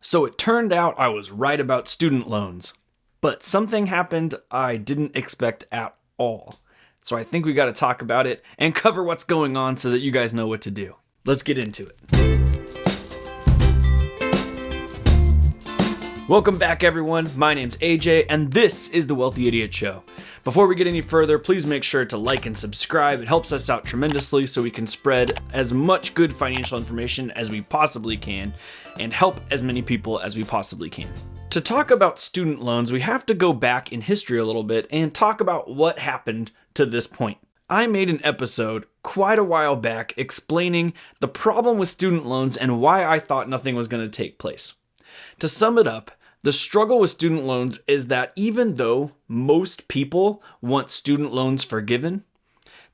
So it turned out I was right about student loans, but something happened I didn't expect at all. So I think we got to talk about it and cover what's going on so that you guys know what to do. Let's get into it. Welcome back, everyone. My name's AJ, and this is the Wealthy Idiot Show. Before we get any further, please make sure to like and subscribe. It helps us out tremendously so we can spread as much good financial information as we possibly can and help as many people as we possibly can. To talk about student loans, we have to go back in history a little bit and talk about what happened to this point. I made an episode quite a while back explaining the problem with student loans and why I thought nothing was going to take place. To sum it up, the struggle with student loans is that even though most people want student loans forgiven,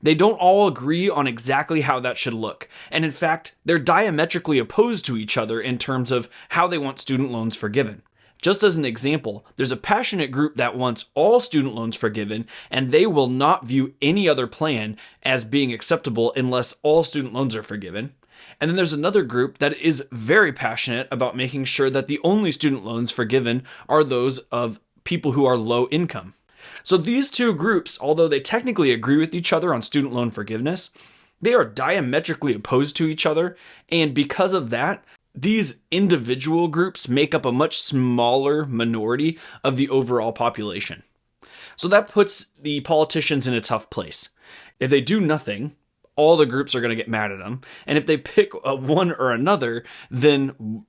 they don't all agree on exactly how that should look. And in fact, they're diametrically opposed to each other in terms of how they want student loans forgiven. Just as an example, there's a passionate group that wants all student loans forgiven, and they will not view any other plan as being acceptable unless all student loans are forgiven. And then there's another group that is very passionate about making sure that the only student loans forgiven are those of people who are low income. So these two groups, although they technically agree with each other on student loan forgiveness, they are diametrically opposed to each other. And because of that, these individual groups make up a much smaller minority of the overall population. So that puts the politicians in a tough place. If they do nothing, all the groups are going to get mad at them. And if they pick one or another, then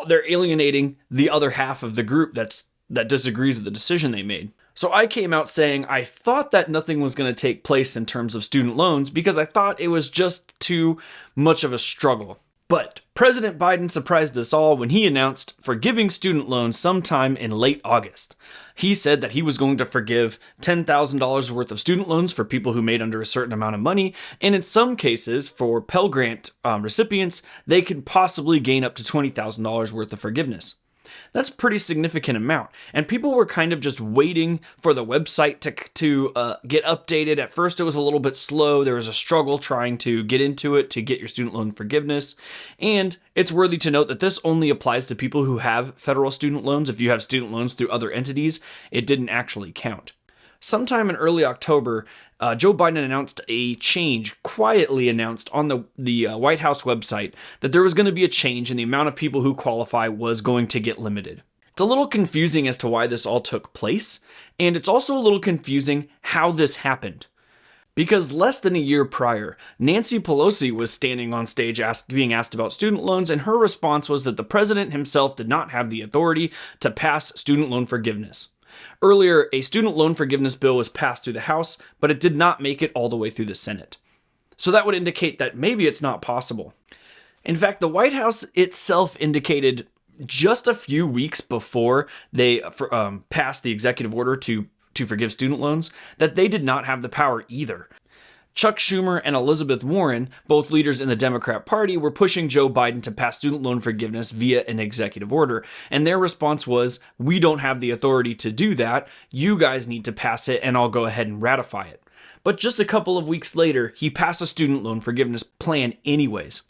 they're alienating the other half of the group that disagrees with the decision they made. So I came out saying I thought that nothing was going to take place in terms of student loans because I thought it was just too much of a struggle. But President Biden surprised us all when he announced forgiving student loans sometime in late August. He said that he was going to forgive $10,000 worth of student loans for people who made under a certain amount of money, and in some cases, for Pell Grant recipients, they could possibly gain up to $20,000 worth of forgiveness. That's a pretty significant amount, and people were kind of just waiting for the website to get updated. At first, it was a little bit slow. There was a struggle trying to get into it to get your student loan forgiveness, and it's worthy to note that this only applies to people who have federal student loans. If you have student loans through other entities, it didn't actually count. Sometime in early October, Joe Biden announced a change, quietly announced on the White House website that there was going to be a change and the amount of people who qualify was going to get limited. It's a little confusing as to why this all took place, and it's also a little confusing how this happened. Because less than a year prior, Nancy Pelosi was standing on stage being asked about student loans, and her response was that the president himself did not have the authority to pass student loan forgiveness. Earlier, a student loan forgiveness bill was passed through the House, but it did not make it all the way through the Senate. So that would indicate that maybe it's not possible. In fact, the White House itself indicated just a few weeks before they passed the executive order to forgive student loans that they did not have the power either. Chuck Schumer and Elizabeth Warren, both leaders in the Democrat Party, were pushing Joe Biden to pass student loan forgiveness via an executive order. And their response was, we don't have the authority to do that. You guys need to pass it and I'll go ahead and ratify it. But just a couple of weeks later, he passed a student loan forgiveness plan anyways.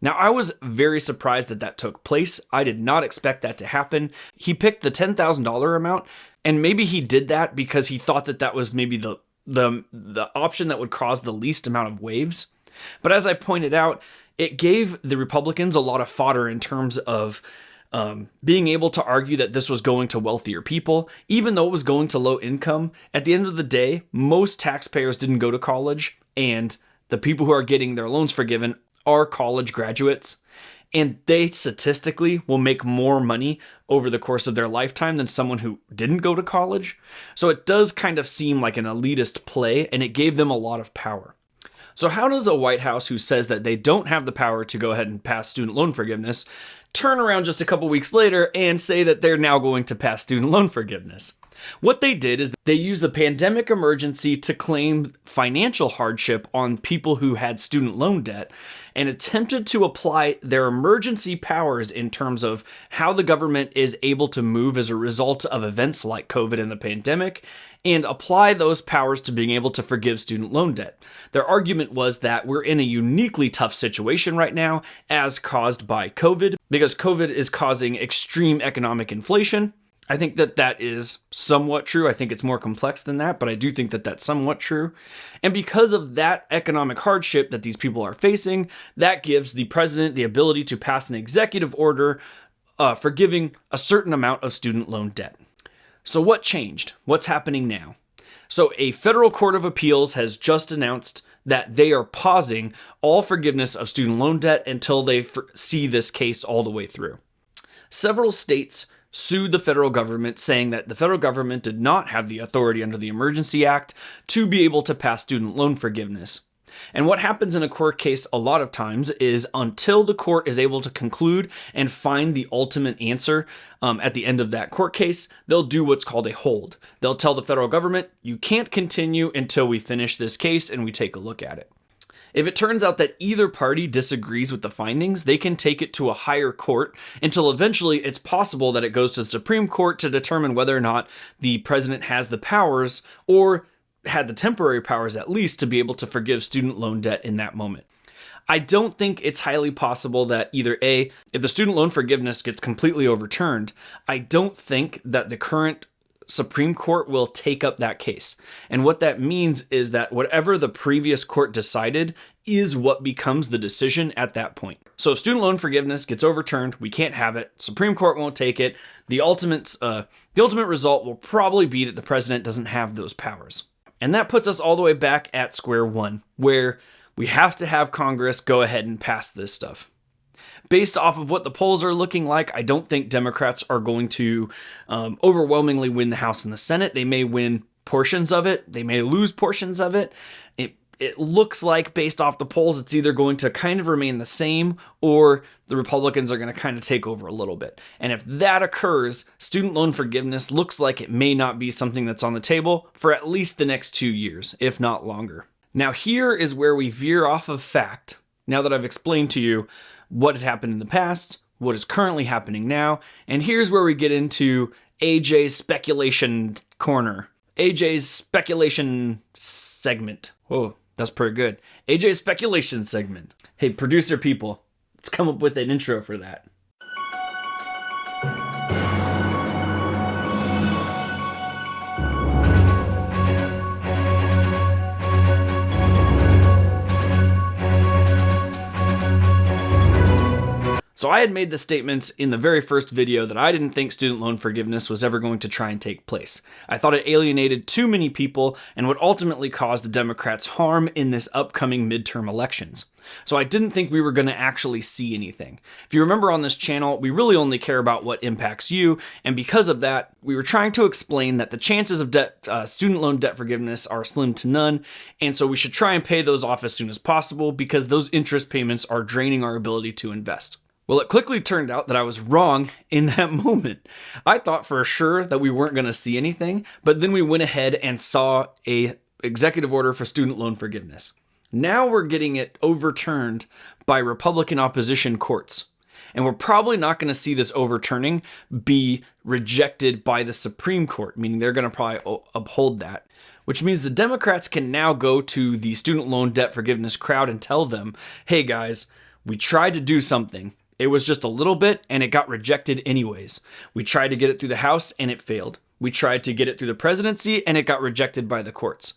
Now, I was very surprised that took place. I did not expect that to happen. He picked the $10,000 amount, and maybe he did that because he thought that was maybe the option that would cause the least amount of waves. But as I pointed out, it gave the Republicans a lot of fodder in terms of being able to argue that this was going to wealthier people, even though it was going to low income. At the end of the day, most taxpayers didn't go to college, and the people who are getting their loans forgiven are college graduates. And they statistically will make more money over the course of their lifetime than someone who didn't go to college. So it does kind of seem like an elitist play, and it gave them a lot of power. So how does a White House who says that they don't have the power to go ahead and pass student loan forgiveness turn around just a couple weeks later and say that they're now going to pass student loan forgiveness? What they did is they used the pandemic emergency to claim financial hardship on people who had student loan debt and attempted to apply their emergency powers in terms of how the government is able to move as a result of events like COVID and the pandemic, and apply those powers to being able to forgive student loan debt. Their argument was that we're in a uniquely tough situation right now as caused by COVID, because COVID is causing extreme economic inflation. I think that that is somewhat true. I think it's more complex than that, but I do think that that's somewhat true. And because of that economic hardship that these people are facing, that gives the president the ability to pass an executive order forgiving a certain amount of student loan debt. So what changed? What's happening now? So a federal court of appeals has just announced that they are pausing all forgiveness of student loan debt until they see this case all the way through. Several states sued the federal government, saying that the federal government did not have the authority under the Emergency Act to be able to pass student loan forgiveness. And what happens in a court case a lot of times is until the court is able to conclude and find the ultimate answer at the end of that court case, they'll do what's called a hold. They'll tell the federal government, you can't continue until we finish this case and we take a look at it. If it turns out that either party disagrees with the findings, they can take it to a higher court until eventually it's possible that it goes to the Supreme Court to determine whether or not the president has the powers, or had the temporary powers at least, to be able to forgive student loan debt in that moment. I don't think it's highly possible that either A, if the student loan forgiveness gets completely overturned, I don't think that the current Supreme Court will take up that case. And what that means is that whatever the previous court decided is what becomes the decision at that point. So if student loan forgiveness gets overturned, we can't have it. Supreme Court won't take it. The ultimate result will probably be that the president doesn't have those powers. And that puts us all the way back at square one, where we have to have Congress go ahead and pass this stuff. Based off of what the polls are looking like, I don't think Democrats are going to overwhelmingly win the House and the Senate. They may win portions of it. They may lose portions of it. It looks like, based off the polls, it's either going to kind of remain the same, or the Republicans are going to kind of take over a little bit. And if that occurs, student loan forgiveness looks like it may not be something that's on the table for at least the next 2 years, if not longer. Now, here is where we veer off of fact, now that I've explained to you what had happened in the past, what is currently happening now, and here's where we get into AJ's speculation corner. AJ's speculation segment. Whoa, that's pretty good. AJ's speculation segment. Hey, producer people, let's come up with an intro for that. So I had made the statements in the very first video that I didn't think student loan forgiveness was ever going to try and take place. I thought it alienated too many people and would ultimately cause the Democrats harm in this upcoming midterm elections. So I didn't think we were going to actually see anything. If you remember on this channel, we really only care about what impacts you, and because of that, we were trying to explain that the chances of student loan debt forgiveness are slim to none, and so we should try and pay those off as soon as possible because those interest payments are draining our ability to invest. Well, it quickly turned out that I was wrong in that moment. I thought for sure that we weren't going to see anything, but then we went ahead and saw an executive order for student loan forgiveness. Now we're getting it overturned by Republican opposition courts. And we're probably not going to see this overturning be rejected by the Supreme Court, meaning they're going to probably uphold that. Which means the Democrats can now go to the student loan debt forgiveness crowd and tell them, hey guys, we tried to do something. It was just a little bit and it got rejected anyways. We tried to get it through the House and it failed. We tried to get it through the presidency and it got rejected by the courts.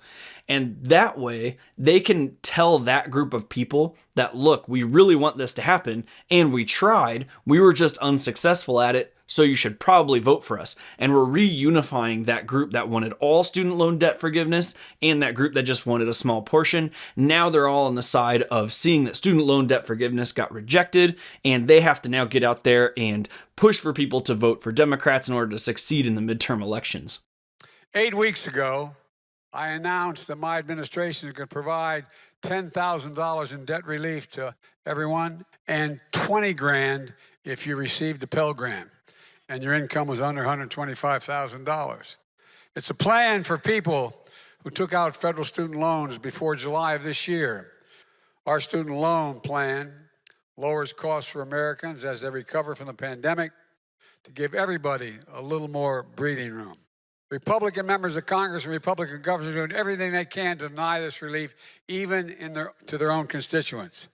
And that way they can tell that group of people that, look, we really want this to happen and we tried, we were just unsuccessful at it, so you should probably vote for us. And we're reunifying that group that wanted all student loan debt forgiveness and that group that just wanted a small portion. Now they're all on the side of seeing that student loan debt forgiveness got rejected, and they have to now get out there and push for people to vote for Democrats in order to succeed in the midterm elections. 8 weeks ago, I announced that my administration is going to provide $10,000 in debt relief to everyone and $20,000 if you received a Pell Grant and your income was under $125,000. It's a plan for people who took out federal student loans before July of this year. Our student loan plan lowers costs for Americans as they recover from the pandemic to give everybody a little more breathing room. Republican members of Congress and Republican governors are doing everything they can to deny this relief, even to their own constituents.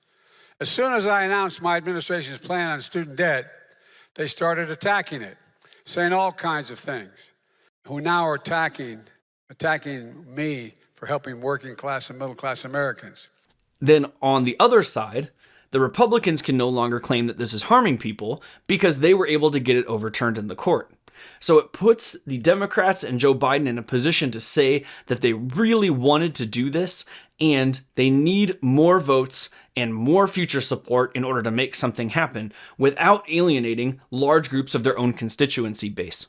As soon as I announced my administration's plan on student debt, they started attacking it, saying all kinds of things, who now are attacking me for helping working class and middle class Americans. Then on the other side, the Republicans can no longer claim that this is harming people because they were able to get it overturned in the court. So it puts the Democrats and Joe Biden in a position to say that they really wanted to do this and they need more votes and more future support in order to make something happen without alienating large groups of their own constituency base.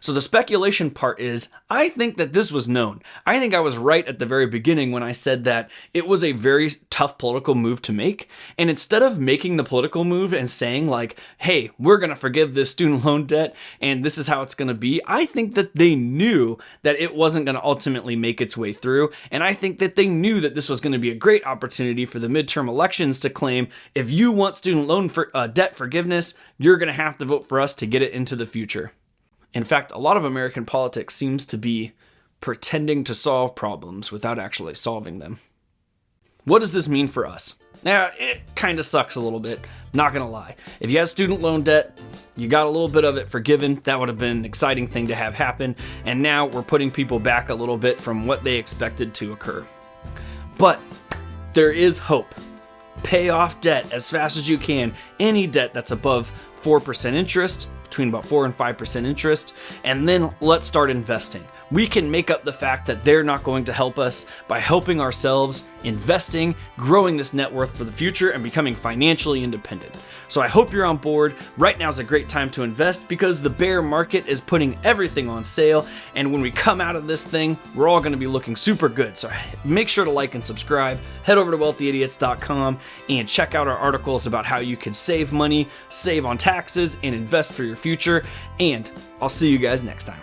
So the speculation part is, I think that this was known. I think I was right at the very beginning when I said that it was a very tough political move to make. And instead of making the political move and saying like, hey, we're going to forgive this student loan debt and this is how it's going to be, I think that they knew that it wasn't going to ultimately make its way through. And I think that they knew that this was going to be a great opportunity for the midterm elections to claim, if you want student loan debt forgiveness, you're going to have to vote for us to get it into the future. In fact, a lot of American politics seems to be pretending to solve problems without actually solving them. What does this mean for us? Now, it kind of sucks a little bit, not gonna lie. If you had student loan debt, you got a little bit of it forgiven, that would have been an exciting thing to have happen, and now we're putting people back a little bit from what they expected to occur. But there is hope. Pay off debt as fast as you can, any debt that's above 4% interest, between about 4 and 5% interest, and then let's start investing. We can make up the fact that they're not going to help us by helping ourselves, investing, growing this net worth for the future, and becoming financially independent. So I hope you're on board. Right now is a great time to invest because the bear market is putting everything on sale, and when we come out of this thing, we're all going to be looking super good. So make sure to like and subscribe. Head over to wealthyidiots.com and check out our articles about how you can save money, save on taxes, and invest for your future. And I'll see you guys next time.